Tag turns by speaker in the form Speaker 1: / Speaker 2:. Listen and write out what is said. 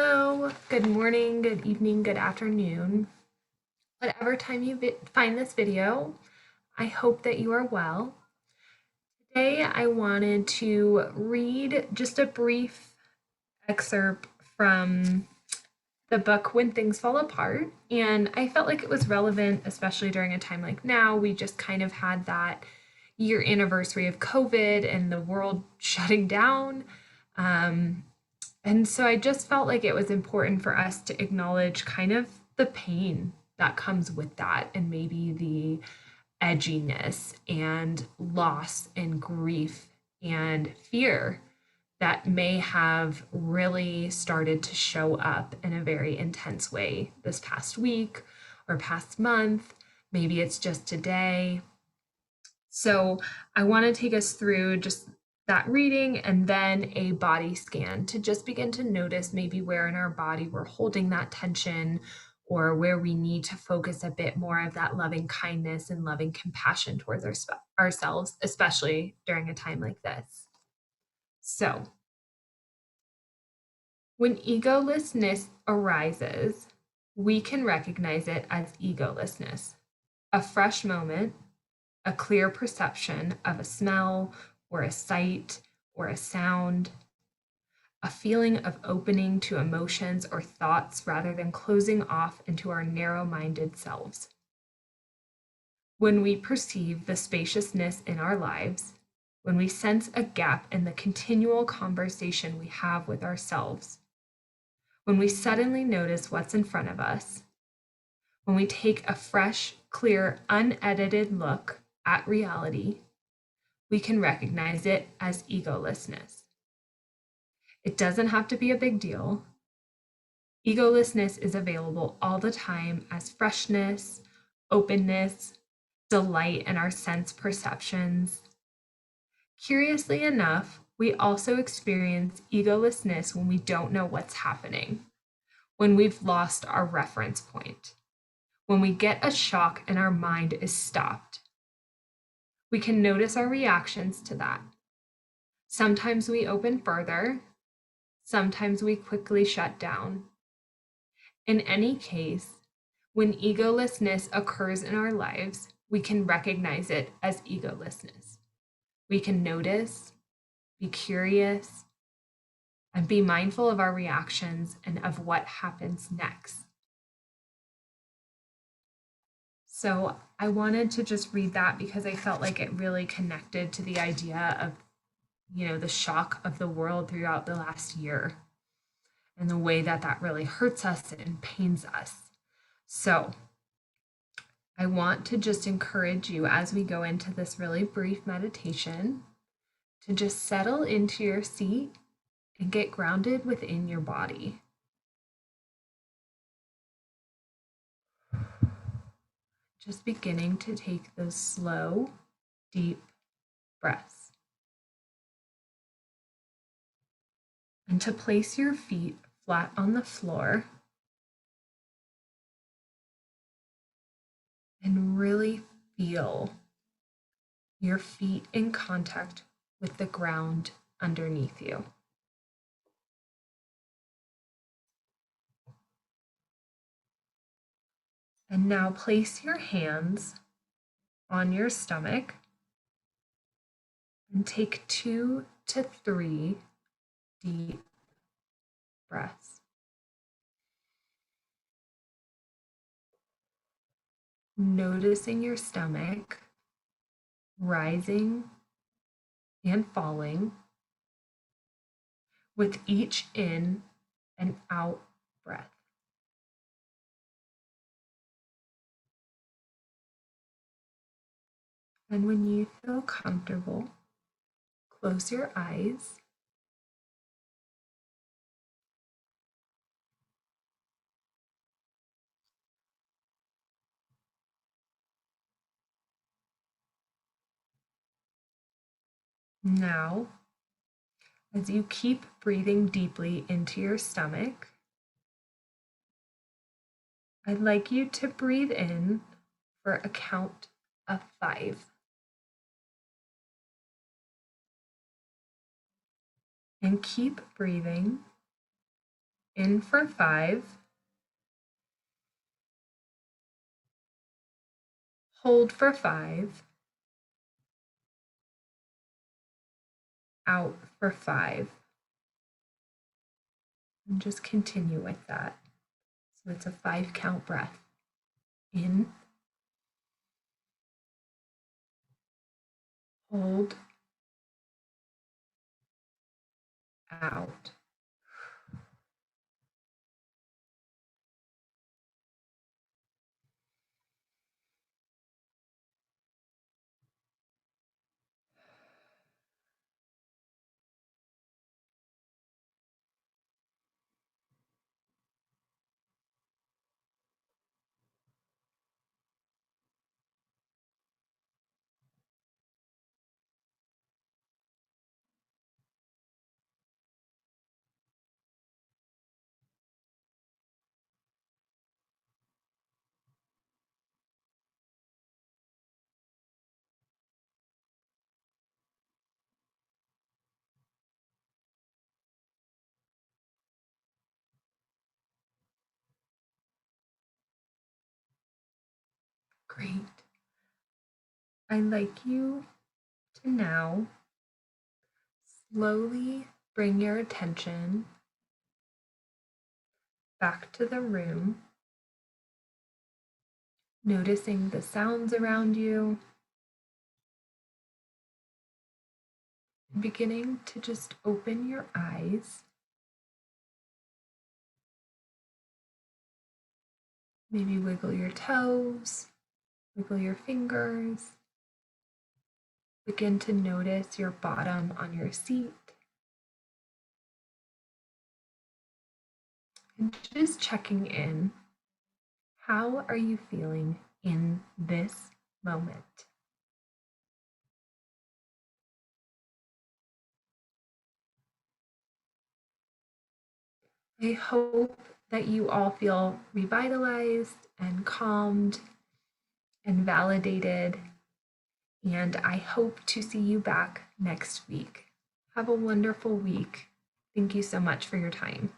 Speaker 1: Hello, good morning, good evening, good afternoon. Whatever time you find this video, I hope that you are well. Today I wanted to read just a brief excerpt from the book When Things Fall Apart, and I felt like it was relevant, especially during a time like now. We just kind of had that year anniversary of COVID and the world shutting down. And so I just felt like it was important for us to acknowledge kind of the pain that comes with that, and maybe the edginess and loss and grief and fear that may have really started to show up in a very intense way this past week or past month. Maybe it's just today. So I want to take us through just that reading and then a body scan to just begin to notice maybe where in our body we're holding that tension, or where we need to focus a bit more of that loving kindness and loving compassion towards ourselves, especially during a time like this. So, when egolessness arises, we can recognize it as egolessness, a fresh moment, a clear perception of a smell or a sight or a sound, a feeling of opening to emotions or thoughts rather than closing off into our narrow minded selves. When we perceive the spaciousness in our lives, when we sense a gap in the continual conversation we have with ourselves, when we suddenly notice what's in front of us, when we take a fresh, clear, unedited look at reality, we can recognize it as egolessness. It doesn't have to be a big deal. Egolessness is available all the time as freshness, openness, delight in our sense perceptions. Curiously enough, we also experience egolessness when we don't know what's happening, when we've lost our reference point, when we get a shock and our mind is stopped. We can notice our reactions to that. Sometimes we open further, sometimes we quickly shut down. In any case, when egolessness occurs in our lives, we can recognize it as egolessness. We can notice, be curious, and be mindful of our reactions and of what happens next. So I wanted to just read that because I felt like it really connected to the idea of, the shock of the world throughout the last year and the way that that really hurts us and pains us. So I want to just encourage you as we go into this really brief meditation to just settle into your seat and get grounded within your body. Just beginning to take those slow, deep breaths. And to place your feet flat on the floor and really feel your feet in contact with the ground underneath you. And now place your hands on your stomach and take 2 to 3 deep breaths. Noticing your stomach rising and falling with each in and out breath. And when you feel comfortable, close your eyes. Now, as you keep breathing deeply into your stomach, I'd like you to breathe in for a count of 5. And keep breathing In for 5. Hold for 5. Out for 5. And just continue with that. So it's a 5 count breath. In. Hold. Out. Great. I'd like you to now slowly bring your attention back to the room, noticing the sounds around you, beginning to just open your eyes. Maybe wiggle your toes, wiggle your fingers. Begin to notice your bottom on your seat. And just checking in. How are you feeling in this moment? I hope that you all feel revitalized and calmed and validated. And I hope to see you back next week. Have a wonderful week. Thank you so much for your time.